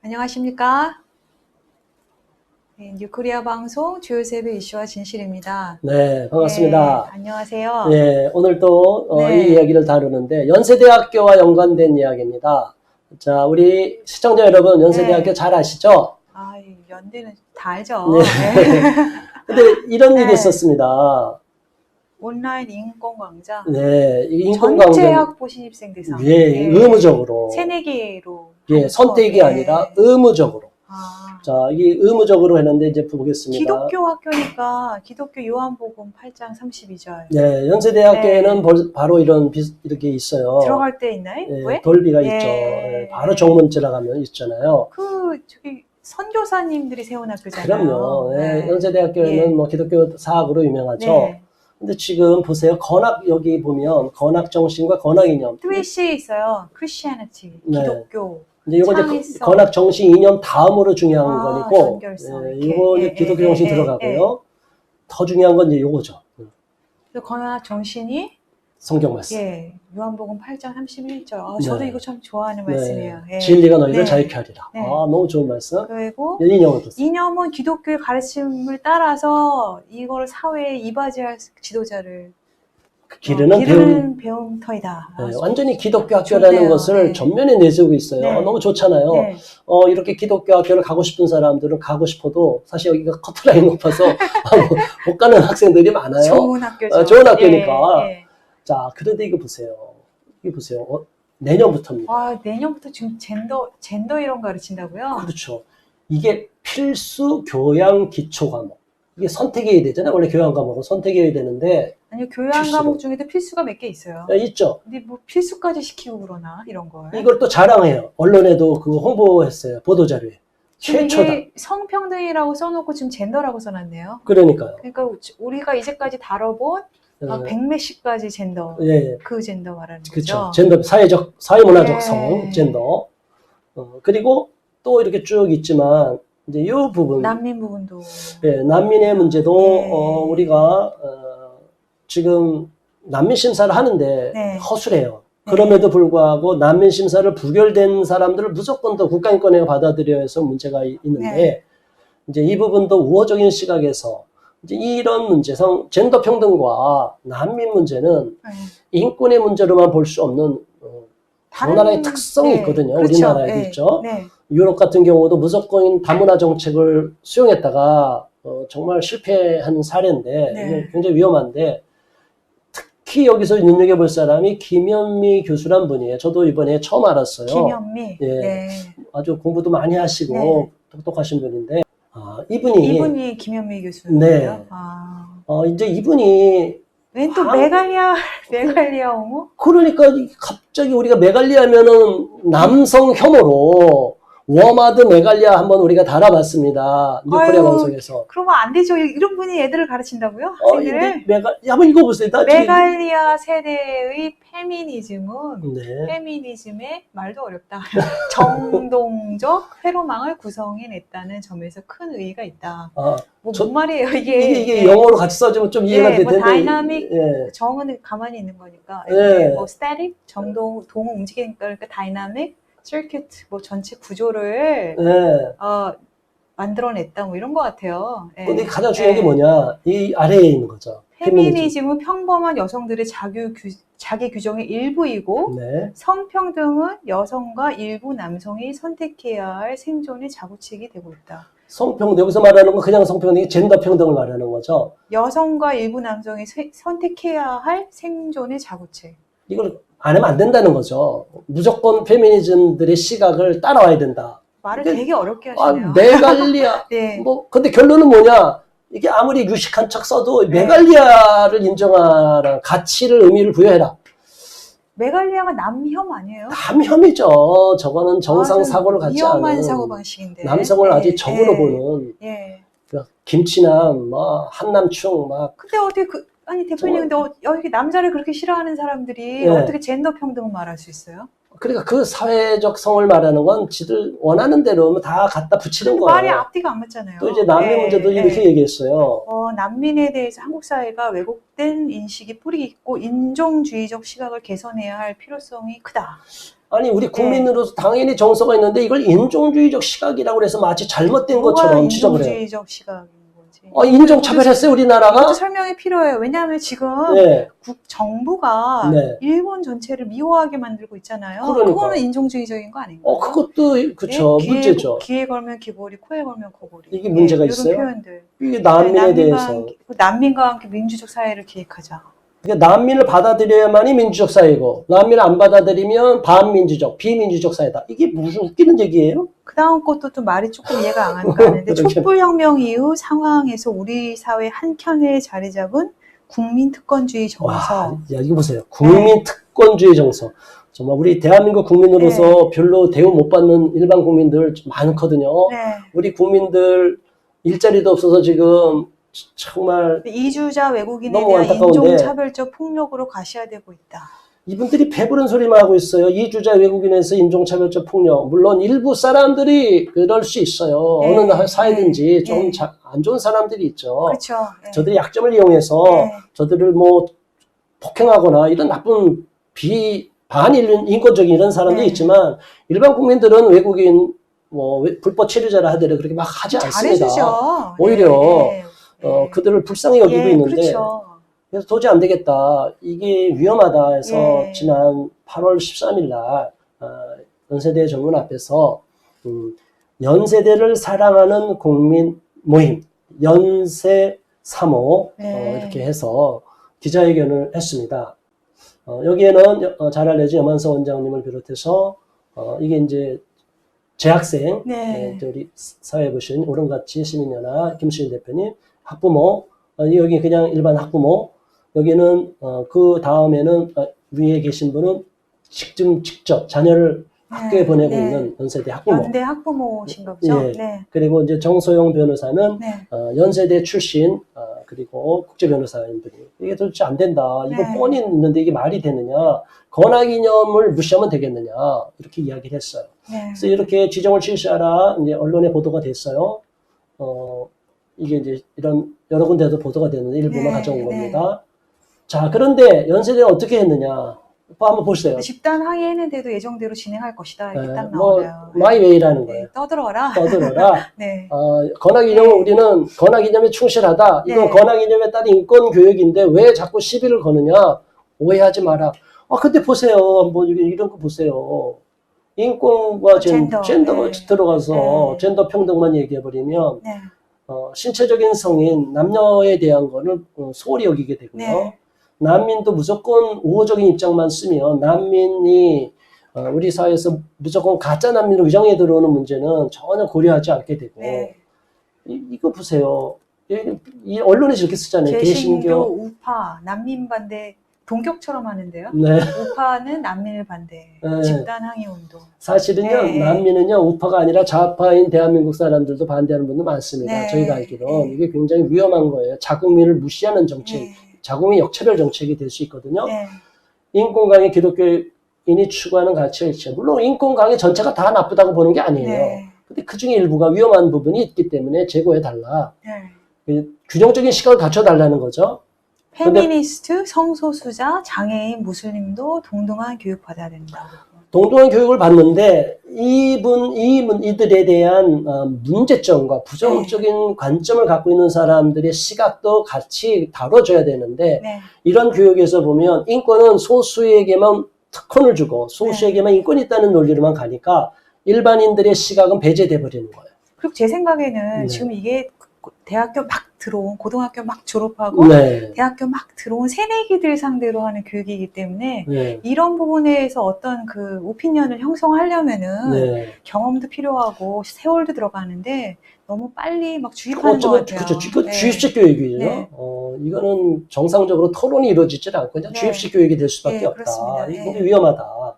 안녕하십니까? 네, 뉴코리아 방송 주요 세계 이슈와 진실입니다. 네, 반갑습니다. 안녕하세요. 네, 오늘 또 네. 이 이야기를 다루는데 연세대학교와 연관된 이야기입니다. 자, 우리 시청자 여러분, 연세대학교 네. 잘 아시죠? 이 연대는 다 알죠. 네. 근데 이런 일이 네. 있었습니다. 온라인 인권 강좌. 네, 이 전체 인권강좌, 학부 신입생 대상. 예, 의무적으로. 새내기로. 예, 선택이 아니라 의무적으로. 자, 이게 의무적으로 했는데 이제 보겠습니다. 기독교 학교니까 기독교 요한복음 8장 32절. 네, 연세대학교에는 바로 이렇게 있어요. 들어갈 때 있나요? 예, 왜? 돌비가 있죠. 예, 바로 정문 들어가면 있잖아요. 저기 선교사님들이 세운 학교잖아요. 그럼요. 예, 연세대학교는 뭐 기독교 사학으로 유명하죠. 네. 근데 지금 보세요. 여기 보면 건학정신과 건학이념. 3C 있어요. Christianity, 네. 기독교. 근데 이거 이제 창의성. 건학정신 이념 다음으로 중요한 거니고, 전결성. 예, 이거 이제 기독교 정신 들어가고요. 더 중요한 건 이제 요거죠. 그래서 건학 정신이 성경 말씀. 요한복음 8장 31절. 저도 네. 이거 참 좋아하는 네. 말씀이에요. 진리가 너희를 네. 자유케 하리라. 네. 너무 좋은 말씀. 그리고 이념을 보세요. 이념은 기독교의 가르침을 따라서 이걸 사회에 이바지할 지도자를 기르는 배움터이다. 네, 완전히 기독교 학교라는 좋네요. 것을 전면에 내세우고 있어요. 네. 너무 좋잖아요. 네. 이렇게 기독교 학교를 가고 싶은 사람들은 가고 싶어도 사실 여기가 커트라인 높아서 못 가는 학생들이 많아요. 좋은 학교죠. 좋은 학교니까. 예. 자, 그런데 이거 보세요. 내년부터입니다. 내년부터 지금 젠더 이런 거 가르친다고요? 그렇죠. 이게 필수 교양 기초 과목. 이게 선택해야 되잖아요. 원래 교양 과목은 선택해야 되는데. 아니요, 교양 과목 중에도 필수가 몇 개 있어요. 있죠. 근데 뭐 필수까지 시키고 그러나 이런 걸. 이걸 또 자랑해요. 언론에도 그거 홍보했어요. 보도자료에. 최초다. 이게 성평등이라고 써놓고 지금 젠더라고 써놨네요. 그러니까요. 그러니까 우리가 이제까지 다뤄본 백몇십 가지 젠더, 예. 그 젠더 말하는 그렇죠. 거죠. 젠더, 사회문화적 네. 성, 젠더. 그리고 또 이렇게 쭉 있지만, 이제 이 부분. 난민 부분도. 예, 난민의 문제도, 네. 우리가, 지금 난민 심사를 하는데 네. 허술해요. 그럼에도 불구하고 난민 심사를 부결된 사람들을 무조건 더 국가인권에 받아들여야 해서 문제가 있는데, 네. 이제 이 부분도 우호적인 시각에서 이제 이런 문제, 젠더 평등과 난민 문제는 인권의 문제로만 볼 수 없는 각 나라의 특성이 있거든요. 그렇죠. 우리나라에도 있죠. 네. 유럽 같은 경우도 무조건 다문화 정책을 수용했다가 정말 실패한 사례인데 이게 굉장히 위험한데 특히 여기서 눈여겨볼 사람이 김현미 교수란 분이에요. 저도 이번에 처음 알았어요. 김현미. 예, 네. 아주 공부도 많이 하시고 네. 똑똑하신 분인데 이분이 김현미 교수인데요. 네. 이제 이분이 웬 또 메갈리아 옹호? 그러니까 갑자기 우리가 메갈리아 하면은 남성 혐오로 워마드 메갈리아 한번 우리가 달아봤습니다. 뉴코리아 방송에서. 그러면 안 되죠. 이런 분이 애들을 가르친다고요? 학생들을? 한번 읽어보세요. 메갈리아 세대의 페미니즘은 네. 페미니즘의 말도 어렵다. 정동적 회로망을 구성해냈다는 점에서 큰 의의가 있다. 뭔 말이에요 이게 영어로 같이 써주면 좀 이해가 될 텐데. 다이나믹 정은 가만히 있는 거니까. 뭐 스태틱 정동 움직이니까 그러니까 다이나믹 서큐트 전체 구조를 만들어냈다 이런 것 같아요. 근데 가장 중요한 게 뭐냐? 이 아래에 있는 거죠. 페미니즘은 평범한 여성들의 자기 규정의 일부이고 성평등은 여성과 일부 남성이 선택해야 할 생존의 자구책이 되고 있다. 성평등, 여기서 말하는 건 그냥 성평등이 젠더 평등을 말하는 거죠. 여성과 일부 남성이 선택해야 할 생존의 자구책. 이걸 안 하면 안 된다는 거죠. 무조건 페미니즘들의 시각을 따라와야 된다. 말을 되게 어렵게 하시네요. 메갈리아. 근데 결론은 뭐냐? 이게 아무리 유식한 척 써도 메갈리아를 인정하라. 가치를, 의미를 부여해라. 메갈리아가 남혐 아니에요? 남혐이죠. 저거는 정상 사고를 갖지 않은. 위험한 사고방식인데. 남성을 아주 적으로 보는. 김치남, 한남충, 근데 어떻게 대표님, 근데 여기 남자를 그렇게 싫어하는 사람들이 어떻게 젠더 평등을 말할 수 있어요? 그러니까 그 사회적 성을 말하는 건 지들 원하는 대로 다 갖다 붙이는 거예요. 말이 앞뒤가 안 맞잖아요. 또 이제 난민 문제도 이렇게 얘기했어요. 난민에 대해서 한국 사회가 왜곡된 인식이 뿌리 있고 인종주의적 시각을 개선해야 할 필요성이 크다. 아니 우리 국민으로서 당연히 정서가 있는데 이걸 인종주의적 시각이라고 해서 마치 잘못된 것처럼 지적을 해요. 인종주의적 시각인 거지. 인종차별했어요 우리나라가? 이것도 설명이 필요해요. 왜냐하면 지금 네. 정부가 네. 일본 전체를 미워하게 만들고 있잖아요. 그러니까. 그거는 인종주의적인 거 아닌가요? 그것도 그쵸. 네? 문제죠. 귀에 걸면 귀걸이, 코에 걸면 코걸이. 이게 문제가 이런 있어요? 표현들. 이게 난민에 대해서. 난민과 함께 민주적 사회를 기획하자. 그러니까 난민을 받아들여야만이 민주적 사회고 난민을 안 받아들이면 반민주적, 비민주적 사회다. 이게 무슨 웃기는 얘기예요? 그 다음 것도 좀 말이 조금 이해가 안 가는데 촛불혁명 이후 상황에서 우리 사회 한켠에 자리 잡은 국민특권주의 정서. 와, 야, 이거 보세요. 국민특권주의 정서. 정말 우리 대한민국 국민으로서 별로 대우 못 받는 일반 국민들 많거든요. 네. 우리 국민들 일자리도 없어서 지금 정말 이주자 외국인에 너무 대한 안타까운데 인종차별적 폭력으로 가시화되고 있다. 이분들이 배부른 소리만 하고 있어요. 이주자 외국인에서 인종차별적 폭력. 물론 일부 사람들이 그럴 수 있어요. 네. 어느 사회든지 좀 네. 안 좋은 사람들이 있죠. 그렇죠. 네. 저들이 약점을 이용해서 네. 저들을 뭐 폭행하거나 이런 나쁜 반인권적인 이런 사람들이 네. 있지만 일반 국민들은 외국인 뭐 불법 체류자라 하더라도 그렇게 막 하지 않습니다. 잘해주죠. 오히려 네. 그들을 불쌍히 여기고 있는데 그렇죠. 그래서 도저히 안 되겠다. 이게 위험하다 해서 지난 8월 13일 날 연세대 정문 앞에서 연세대를 사랑하는 국민 모임 연세 3호 이렇게 해서 기자회견을 했습니다. 여기에는 잘 알려진 염한석 원장님을 비롯해서 이게 이제 재학생, 우리 사회에 보신 오름같이 시민연합 김수인 대표님, 학부모, 여기 그냥 일반 학부모, 여기는 그 다음에는 위에 계신 분은 직접 자녀를 학교에 보내고 있는 연세대 학부모. 연대 학부모신가 보죠? 네. 그리고 이제 정소영 변호사는 연세대 출신, 그리고 국제 변호사인 분이 이게 도대체 안 된다. 이거 뻔히 있는데 이게 말이 되느냐. 권한이념을 무시하면 되겠느냐. 이렇게 이야기를 했어요. 그래서 이렇게 지정을 실시하라. 이제 언론에 보도가 됐어요. 이게 이제 이런 여러 군데도 보도가 됐는데 일부만 가져온 겁니다. 자, 그런데 연세대는 어떻게 했느냐. 한번 보세요. 집단 항의했는데도 예정대로 진행할 것이다. 이렇게 딱 나오네요. 마이웨이라는 거예요. 떠들어라. 네. 권한이념은 우리는 권한이념에 충실하다. 이건 권한이념에 따른 인권교육인데 왜 자꾸 시비를 거느냐. 오해하지 마라. 근데 보세요. 뭐 이런 거 보세요. 인권과 젠더가 들어가서 젠더 평등만 얘기해버리면 신체적인 성인, 남녀에 대한 거는 소홀히 여기게 되고요. 난민도 무조건 우호적인 입장만 쓰면 난민이 우리 사회에서 무조건 가짜 난민으로 위장해 들어오는 문제는 전혀 고려하지 않게 되고 이거 보세요. 이 언론에서 이렇게 쓰잖아요. 개신교, 우파, 난민 반대 동격처럼 하는데요. 우파는 난민을 반대. 집단 항의 운동. 사실은요. 난민은요. 우파가 아니라 좌파인 대한민국 사람들도 반대하는 분도 많습니다. 저희가 알기로 이게 굉장히 위험한 거예요. 자국민을 무시하는 정책. 자국민 역차별 정책이 될 수 있거든요. 인권 강의 기독교인이 추구하는 가치가 있죠. 물론 인권 강의 전체가 다 나쁘다고 보는 게 아니에요. 근데 그 중에 일부가 위험한 부분이 있기 때문에 제고해달라. 균형적인 시각을 갖춰달라는 거죠. 페미니스트, 성소수자, 장애인, 무슬림도 동등한 교육 받아야 된다. 동등한 교육을 받는데 이들에 대한 문제점과 부정적인 관점을 갖고 있는 사람들의 시각도 같이 다뤄줘야 되는데 이런 교육에서 보면 인권은 소수에게만 특권을 주고 소수에게만 인권이 있다는 논리로만 가니까 일반인들의 시각은 배제돼 버리는 거예요. 그리고 제 생각에는 지금 이게 대학교 막 들어온, 고등학교 막 졸업하고 대학교 막 들어온 새내기들 상대로 하는 교육이기 때문에 이런 부분에서 어떤 그 오피니언을 형성하려면은 경험도 필요하고 세월도 들어가는데 너무 빨리 막 주입하는 것 같아요. 그렇죠. 주입식 교육이죠. 이거는 정상적으로 토론이 이루어지지 않고 그냥 주입식 교육이 될 수밖에 없다. 이게 위험하다.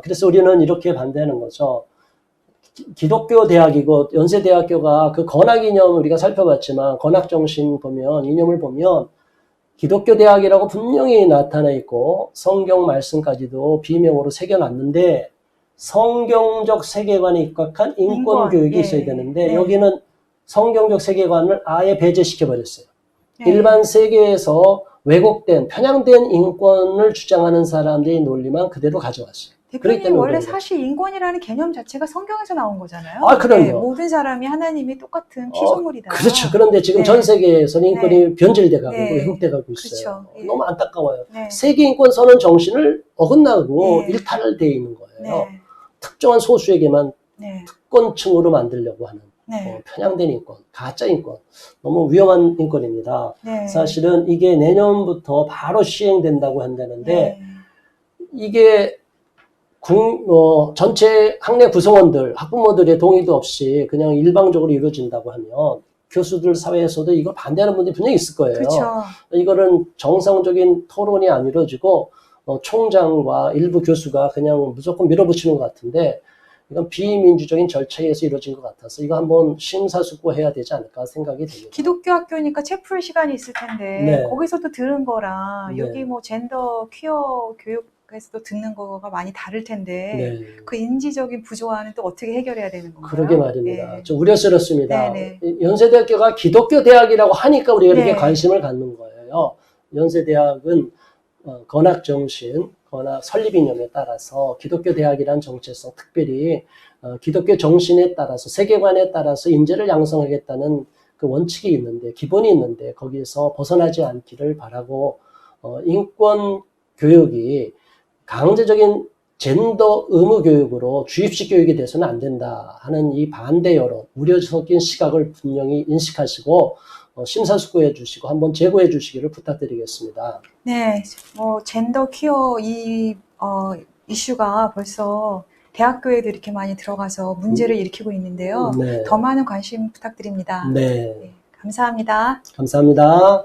그래서 우리는 이렇게 반대하는 거죠. 기독교 대학이고 연세대학교가 그 건학 이념 우리가 살펴봤지만 건학 정신 보면 이념을 보면 기독교 대학이라고 분명히 나타나 있고 성경 말씀까지도 비명으로 새겨놨는데 성경적 세계관에 입각한 인권 교육이 있어야 되는데 여기는 성경적 세계관을 아예 배제시켜 버렸어요. 일반 세계에서 왜곡된 편향된 인권을 주장하는 사람들의 논리만 그대로 가져왔어요. 대표님 원래 사실 인권이라는 개념 자체가 성경에서 나온 거잖아요. 아, 그럼요. 네, 모든 사람이 하나님이 똑같은 피조물이다. 그렇죠. 그런데 지금 네. 전 세계에서는 인권이 네. 변질돼 가고 네. 왜곡돼 가고 있어요. 그렇죠. 예. 너무 안타까워요. 네. 세계 인권 선언 정신을 어긋나고 네. 일탈돼 있는 거예요. 네. 특정한 소수에게만 네. 특권층으로 만들려고 하는 네. 편향된 인권, 가짜 인권, 너무 위험한 인권입니다. 네. 사실은 이게 내년부터 바로 시행된다고 한다는데 네. 이게 전체 학내 구성원들, 학부모들의 동의도 없이 그냥 일방적으로 이루어진다고 하면 교수들 사회에서도 이걸 반대하는 분들이 분명히 있을 거예요. 그렇죠. 이거는 정상적인 토론이 안 이루어지고 총장과 일부 교수가 그냥 무조건 밀어붙이는 것 같은데 이건 비민주적인 절차에 의해서 이루어진 것 같아서 이거 한번 심사숙고해야 되지 않을까 생각이 듭니다. 기독교 학교니까 책 풀 시간이 있을 텐데 네. 거기서도 들은 거랑 네. 여기 뭐 젠더 퀴어 교육에서도 듣는 거가 많이 다를 텐데 네. 그 인지적인 부조화는 또 어떻게 해결해야 되는 건가요? 그러게 말입니다. 네. 좀 우려스럽습니다. 네, 연세대학교가 기독교 대학이라고 하니까 우리가 이렇게 네. 관심을 갖는 거예요. 연세대학은 건학 정신, 건학 설립 이념에 따라서 기독교 대학이라는 정체성, 특별히 기독교 정신에 따라서 세계관에 따라서 인재를 양성하겠다는 그 원칙이 있는데 기본이 있는데 거기에서 벗어나지 않기를 바라고 인권 교육이 강제적인 젠더 의무 교육으로 주입식 교육이 돼서는 안 된다 하는 이 반대 여론, 우려 섞인 시각을 분명히 인식하시고 심사숙고해 주시고 한번 제고해 주시기를 부탁드리겠습니다. 네, 젠더 퀴어 이슈가 벌써 대학교에도 이렇게 많이 들어가서 문제를 일으키고 있는데요. 네. 더 많은 관심 부탁드립니다. 네. 네, 감사합니다. 감사합니다.